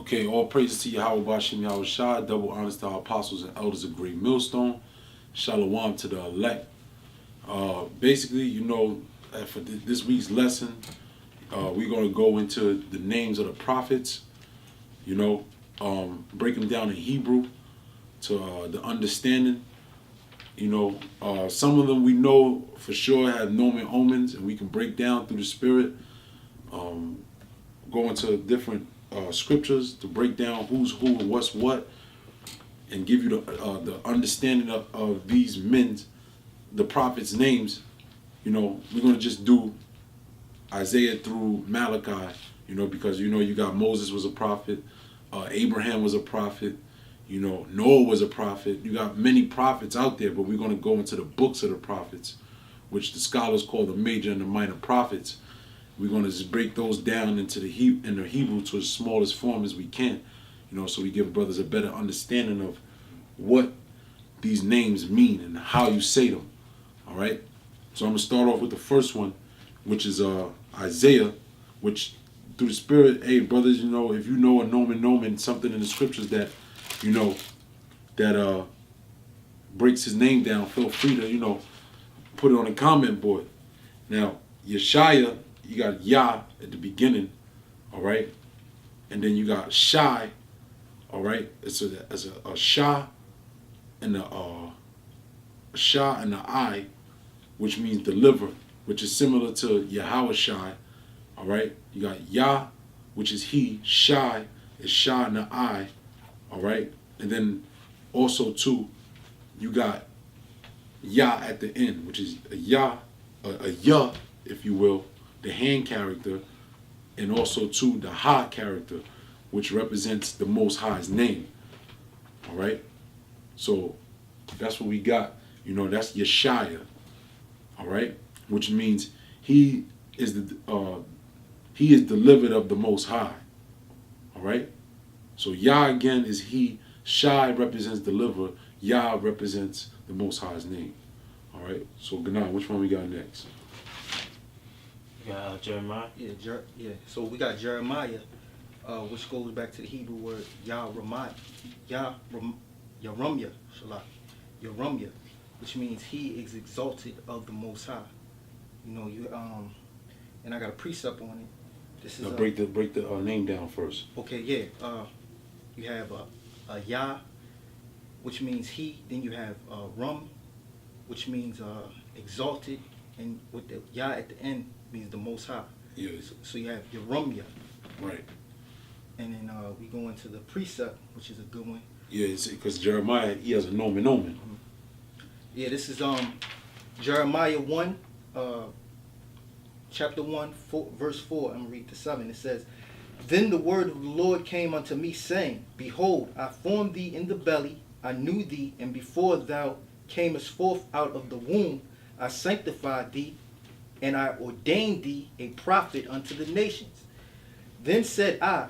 Okay, all praises to Yahweh Bashim Yahweh Shah. Double honors to our apostles and elders of Great Millstone. Shalom to the elect. Basically, you know, for this week's lesson, we're going to go into the names of the prophets, you know, break them down in Hebrew to the understanding. You know, some of them we know for sure have nomen omens, and we can break down through the Spirit, go into different scriptures to break down who's who and what's what, and give you the understanding of these men, the prophets' names. You know, we're going to just do Isaiah through Malachi, you know, because, you know, you got Moses was a prophet, Abraham was a prophet, you know, Noah was a prophet. You got many prophets out there, but we're going to go into the books of the prophets, which the scholars call the major and the minor prophets. We're going to just break those down into the Hebrew to the smallest form as we can, you know, so we give brothers a better understanding of what these names mean and how you say them. All right. So I'm going to start off with the first one, which is Isaiah, which through the Spirit, hey, brothers, you know, if you know a nomen, something in the scriptures that, you know, that breaks his name down, feel free to, you know, put it on the comment board. Now, Yeshaya, you got Yah at the beginning, all right? And then you got Shai, all right? It's a Shah and a Shah and a I, which means deliver, which is similar to Yahweh Shai, all right? You got Yah, which is he. Shai is Shah and the I, all right? And then also, too, you got Yah at the end, which is a Yah, a Yah, if you will, the hand character, and also, too, the Ha character, which represents the Most High's name, all right? So that's what we got. You know, that's Yeshaya, all right? Which means he is delivered of the Most High, all right? So Yah again is he. Shai represents deliver. Yah represents the Most High's name, all right? So Ganan, which one we got next? Yeah, Jeremiah. Yeah. So we got Jeremiah, which goes back to the Hebrew word Yarumya, which means he is exalted of the Most High. You know, and I got a precept on it. This is now break the name down first. Okay, yeah. You have a Yah, which means he. Then you have Rum, which means exalted, and with the Yah at the end means the Most High. Yes. So you have Yerumya. Right. And then we go into the precept, which is a good one. Yeah, because Jeremiah, he has a nomen. Yeah, this is Jeremiah 1, chapter 1, verse 4. I'm going to read to 7. It says, "Then the word of the Lord came unto me, saying, Behold, I formed thee in the belly, I knew thee, and before thou camest forth out of the womb, I sanctified thee, and I ordained thee a prophet unto the nations. Then said I,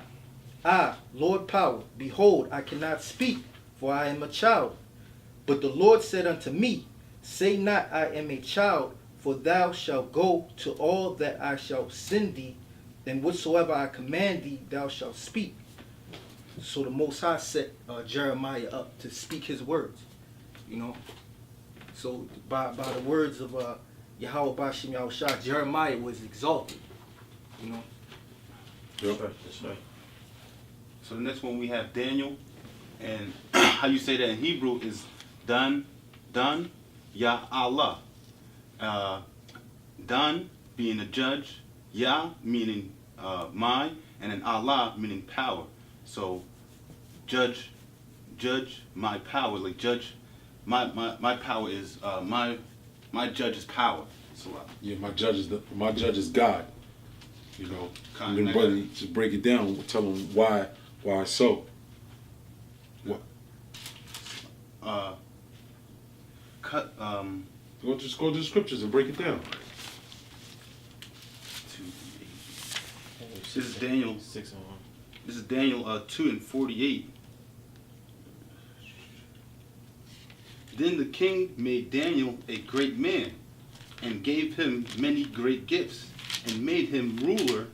Lord power, behold, I cannot speak, for I am a child. But the Lord said unto me, Say not, I am a child, for thou shalt go to all that I shall send thee, and whatsoever I command thee, thou shalt speak." So the Most High set Jeremiah up to speak his words, you know. So by the words of Yahweh Bashim Yahweh Shah, Jeremiah was exalted, you know. Yep. That's right. So the next one we have Daniel, and how you say that in Hebrew is Dan, Yah Allah. Dan being a judge, Yah meaning my, and then Allah meaning power. So judge my power, like judge my power is my judge's power. So Yeah, my judge is God. You know, and then brother, just break it down. Tell them why so. What? Just go to the scriptures and break it down. This is Daniel 6 and 1. This is Daniel 2:48. Then the king made Daniel a great man, and gave him many great gifts, and made him ruler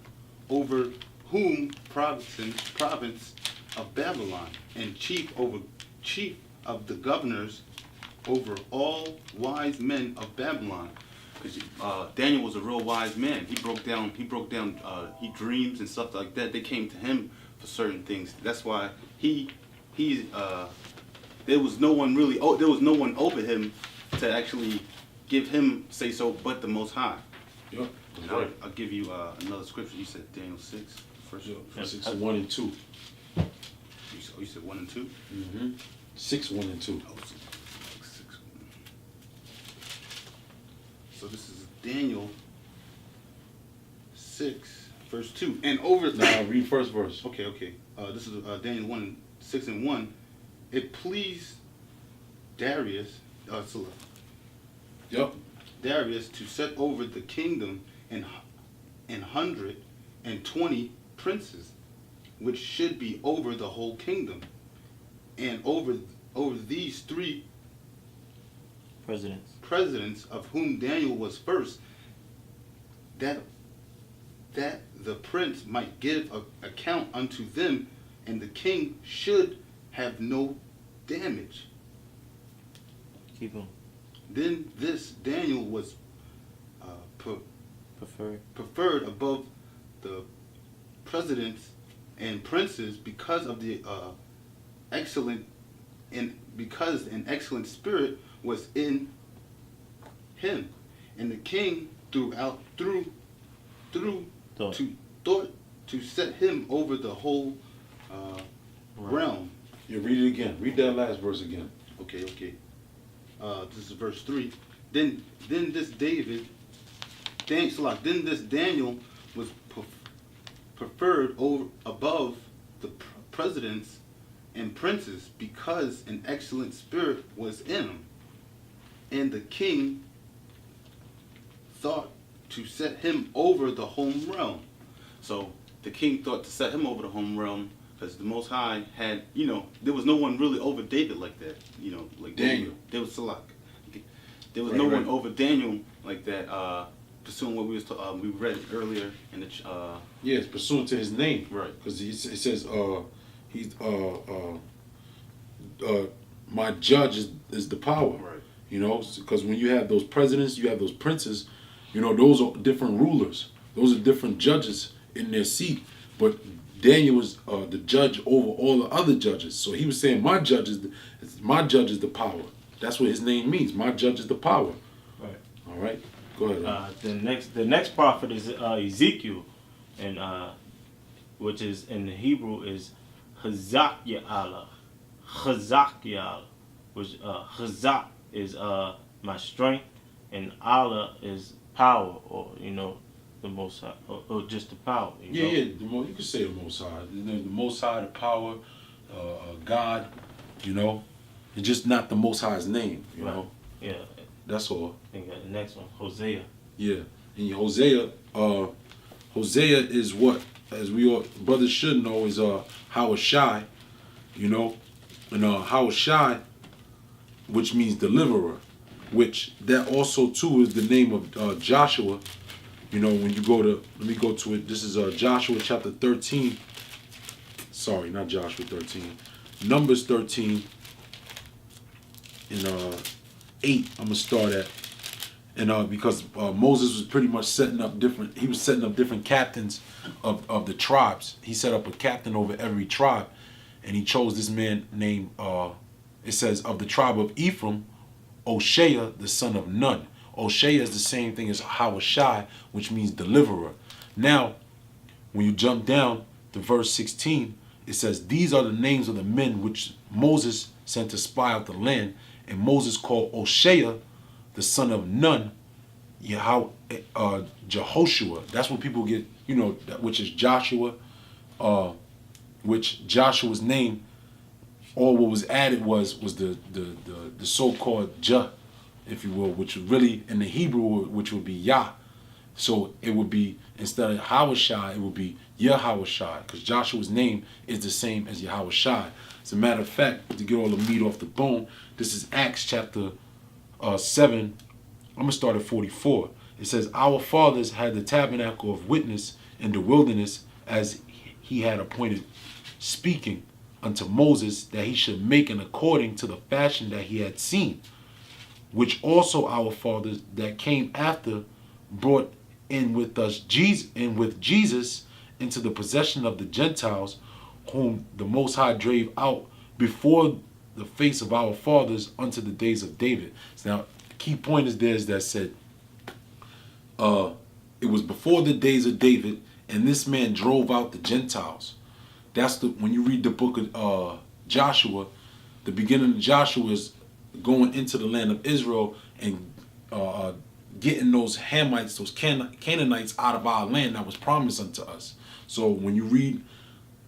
over whom province of Babylon, and chief of the governors over all wise men of Babylon. Because Daniel was a real wise man. He broke down he dreams and stuff like that. They came to him for certain things. That's why there was no one over him to actually give him say so but the Most High. Yep. I'll give you another scripture. You said Daniel 6, first. 6, 1 and 2. You said 1 and 2? Mm-hmm. 6, 1 and 2. Oh, 6, 1. So this is Daniel 6, verse 2. And over... Now read first verse. Okay. This is Daniel 1, 6 and 1. It pleased Darius... Yep. Darius to set over the kingdom and 120 princes, which should be over the whole kingdom, and over these 3 presidents, of whom Daniel was first, that the prince might give account unto them, and the king should have no damage. Keep on. Then this Daniel was preferred above the presidents and princes because of the because an excellent spirit was in him, and the king thought to set him over the whole realm. Yeah, read it again. Read that last verse again. Okay. This is verse 3. Then this Daniel was preferred above the presidents and princes because an excellent spirit was in him, and the king thought to set him over the home realm. So the king thought to set him over the home realm because the Most High had, there was no one really over David like that, like Daniel. There was Salak. There was no one over Daniel like that. Pursuing what we read earlier in the it's pursuant to his name, right? Because it says he's my judge is the power, right? Because when you have those presidents, you have those princes, those are different rulers, those are different judges in their seat. But Daniel was the judge over all the other judges, so he was saying my judge is the power. That's what his name means. My judge is the power. Right. All right. Go ahead. The next prophet is Ezekiel, and which is in the Hebrew is Hazakiah, which Hazak is my strength, and Allah is power, or the Most High, or just the power. You can say the Most High. The Most High, the power, God. It's just not the Most High's name. You know. Yeah. That's all. And got the next one, Hosea. Yeah, and Hosea is what, as we all brothers should know, is Hawashai, and Hawashai, which means deliverer, which that also too is the name of Joshua. When you go to, let me go to it. This is Joshua chapter 13. Sorry, not Joshua 13. Numbers 13 and 8. I'm gonna start at. And because Moses was pretty much setting up different captains of the tribes. He set up a captain over every tribe, and he chose this man named, it says, of the tribe of Ephraim, Hosea, the son of Nun. Hosea is the same thing as Hawashai, which means deliverer. Now, when you jump down to verse 16, it says, these are the names of the men which Moses sent to spy out the land, and Moses called Hosea, the son of Nun, Jehoshua. That's what people get, which is Joshua, which Joshua's name, all what was added was the so-called Jah, if you will, which really in the Hebrew, which would be Yah. So it would be, instead of Hawashai, it would be Yahawashai, because Joshua's name is the same as Yahawashai. As a matter of fact, to get all the meat off the bone, this is Acts chapter 7. I'm going to start at 44. It says, our fathers had the tabernacle of witness in the wilderness as he had appointed, speaking unto Moses that he should make an according to the fashion that he had seen, which also our fathers that came after brought in with us Jesus into the possession of the Gentiles, whom the Most High drave out before the face of our fathers unto the days of David. So now, the key point is there is that said, it was before the days of David, and this man drove out the Gentiles. That's the when you read the book of Joshua, the beginning of Joshua is going into the land of Israel and getting those Hamites, those Canaanites out of our land that was promised unto us. So when you read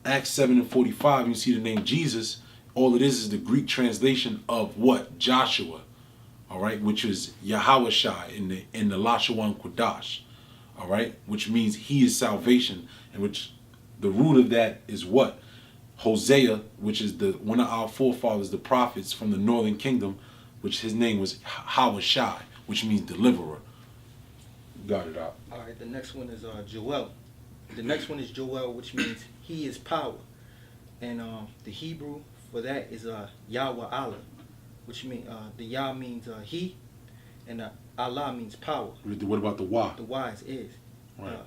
Acts 7:45, you see the name Jesus. All it is the Greek translation of what? Joshua. All right, which is Yahushai in the Lashawan Qadash. All right, which means he is salvation, and which the root of that is what? Hosea, which is one of our forefathers, the prophets from the northern kingdom, which his name was Yahushai, which means deliverer. Got it out. All right, the next one is Joel. The next one is Joel, which means he is power. And the Hebrew for that is Yahweh Allah, which means the Yah means he, and Allah means power. What about the Wah? The Y is is. Right.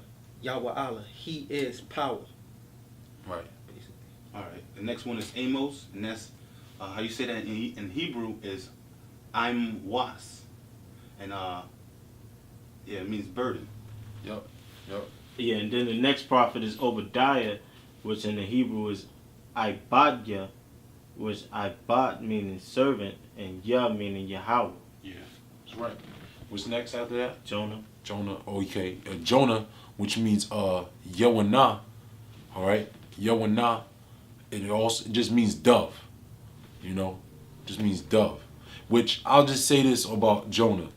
Yahweh Allah, he is power. Right. Basically. All right. The next one is Amos, and that's how you say that in Hebrew is I'm was, and yeah, it means burden. Yep. Yeah, and then the next prophet is Obadiah, which in the Hebrew is Ibadya, which Ibad meaning servant and Yah meaning Yahweh. Yeah, that's right. What's next after that? Jonah. Jonah, okay. Jonah, which means Yoanah, all right? Yoanah, it just means dove, just means dove. Which I'll just say this about Jonah.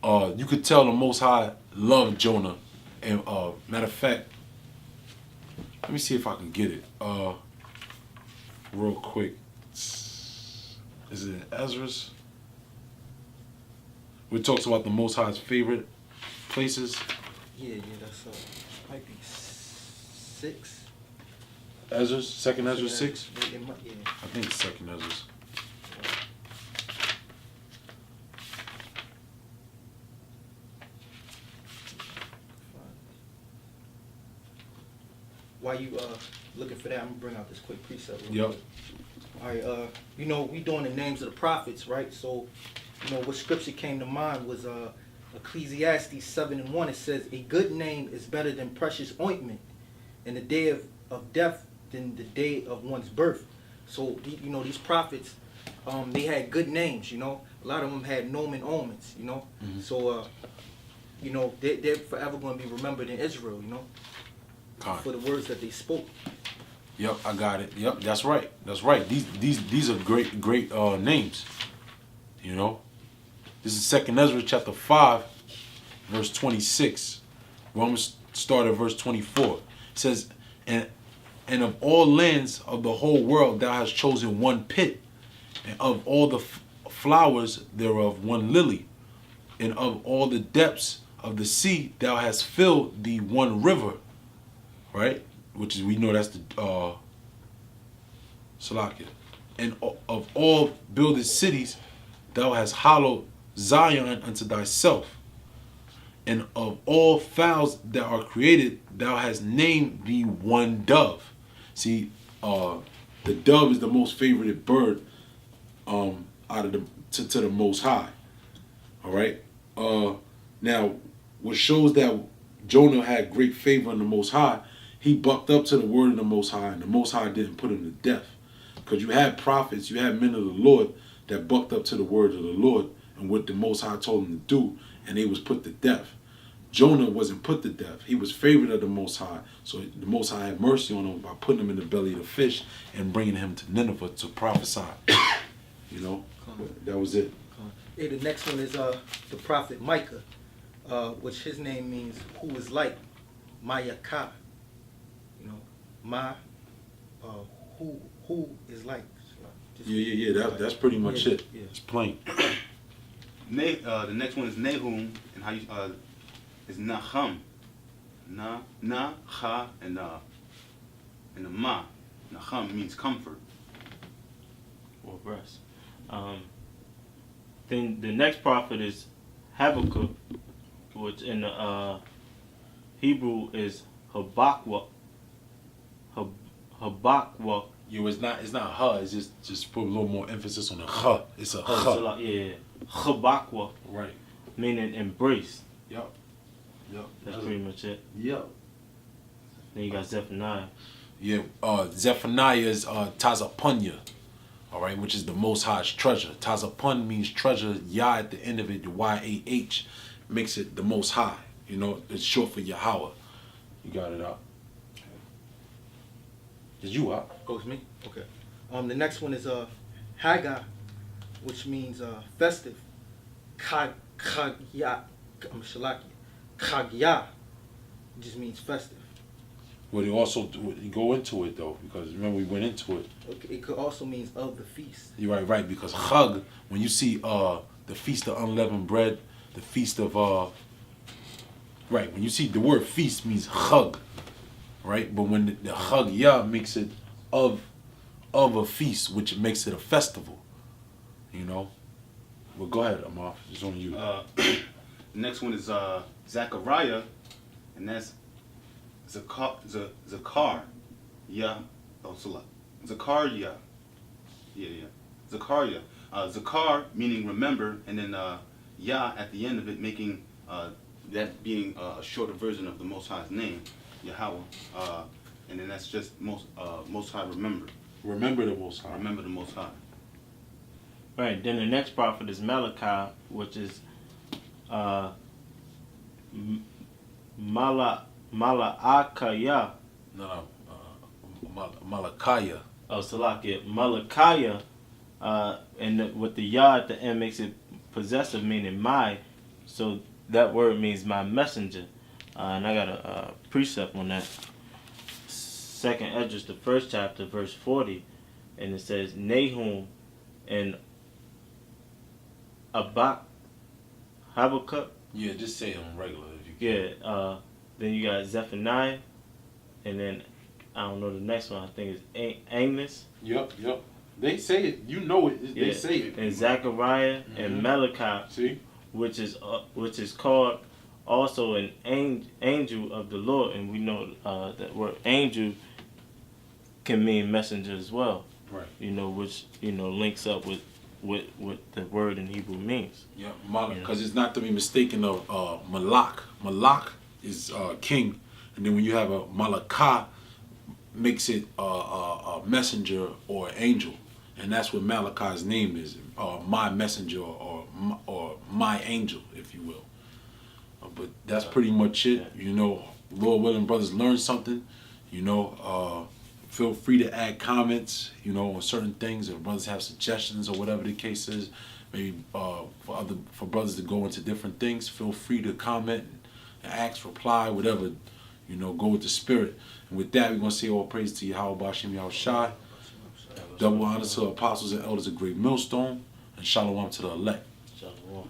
You could tell the Most High loved Jonah. And matter of fact, let me see if I can get it real quick. Is it in Ezra's? It talks about the Most High's favorite places. Yeah, that's might be 6. Ezra's, second Ezra's 6? It might, yeah. I think it's second Ezra's. While you looking for that, I'm gonna bring out this quick precept. Yep. Quick. All right. We doing the names of the prophets, right? So, what scripture came to mind was Ecclesiastes 7:1. It says, "A good name is better than precious ointment, and the day of death than the day of one's birth." So, these prophets, they had good names. A lot of them had nomen omens. Mm-hmm. So, they're forever going to be remembered in Israel. For the words that they spoke. Yep, I got it. Yep, that's right. These are great names. This is 2nd Ezra chapter 5, verse 26. We're almost start at verse 24. It says, and of all lands of the whole world thou hast chosen one pit, and of all the flowers thereof one lily, and of all the depths of the sea thou hast filled thee one river. Right? Which is, we know that's the Salakia. And of all builded cities, thou hast hollowed Zion unto thyself. And of all fowls that are created, thou hast named thee one dove. See, the dove is the most favorite bird out of to the Most High. All right. Now, what shows that Jonah had great favor in the Most High, he bucked up to the word of the Most High, and the Most High didn't put him to death. Because you had prophets, you had men of the Lord that bucked up to the word of the Lord and what the Most High told him to do, and they was put to death. Jonah wasn't put to death. He was favored of the Most High. So the Most High had mercy on him by putting him in the belly of the fish and bringing him to Nineveh to prophesy. That was it. Yeah, the next one is the prophet Micah, which his name means who is like. Mayakah. Who is like. Yeah. That's pretty much it. Yeah. It's plain. The next one is Nahum, and how you is Nahum, Na, Ha, and and the ma. Nacham means comfort. Or rest. Then the next prophet is Habakkuk, which in the Hebrew is Habakkuk. Habakkuk. You, it's not ha. It's just put a little more emphasis on the ha. It's a ha. So like, yeah, Habakkuk, Right. meaning embrace. Yep. That's pretty much it. Yep. Then you got Zephaniah. Yeah. Zephaniah is Tazapunya. All right, which is the Most High's treasure. Tazapun means treasure. Yah at the end of it, the Y-A-H, makes it the Most High. You know, it's short for Yahweh. You got it out. Is you out? Oh, it's me? Okay. The next one is Haggai, which means festive. Kagya, Kagya just means festive. Well, you also go into it though, because remember we went into it. Okay, it could also means of the feast. You're right, because Chag, when you see the feast of unleavened bread, the feast of right, when you see the word feast means Chag, right? But when the Chag Yah makes it of a feast, which makes it a festival, you know. Well, go ahead, Amar. It's on you. Next one is Zachariah, and that's Zakar, yeah, oh, Salah, Zachariah, yeah, Zachariah, Zakar meaning remember, and then Yah at the end of it making that being a shorter version of the Most High's name, Yahweh, and then that's just Most High remember. Remember the Most High. Remember the Most High. Right. Then the next prophet is Malachi, which is Malakaya. No, Malachiah. Oh, Salakia. Malakaya, and with the Yah at the end makes it possessive, meaning my. So that word means my messenger. And I got a precept on that. Second Esdras, the first chapter, verse 40. And it says, Nahum and Habakkuk. Yeah, just say them regular if you can. Yeah. Then you got Zephaniah. And then, I don't know the next one. I think it's Amos. Yep. They say it. You know it. They say it. And Zachariah and Malachi. See? Which is called also an angel of the Lord, and we know that word angel can mean messenger as well. Right. You know, which links up with what the word in Hebrew means. Yeah, Malak, because it's not to be mistaken of Malak. Malak is king, and then when you have a Malakah, makes it a messenger or angel, and that's what Malachi's name is, my messenger or my angel, if you will. But that's pretty much it. You know, Lord willing, brothers learn something. You know, feel free to add comments, you know, on certain things. If brothers have suggestions or whatever the case is, maybe for brothers to go into different things, feel free to comment and ask, reply, whatever, you know, go with the spirit. And with that, we're going to say all praise to Yahweh Bashim Yahushai. Double honor to the apostles and elders of Great Millstone, and shalom to the elect. Shalom.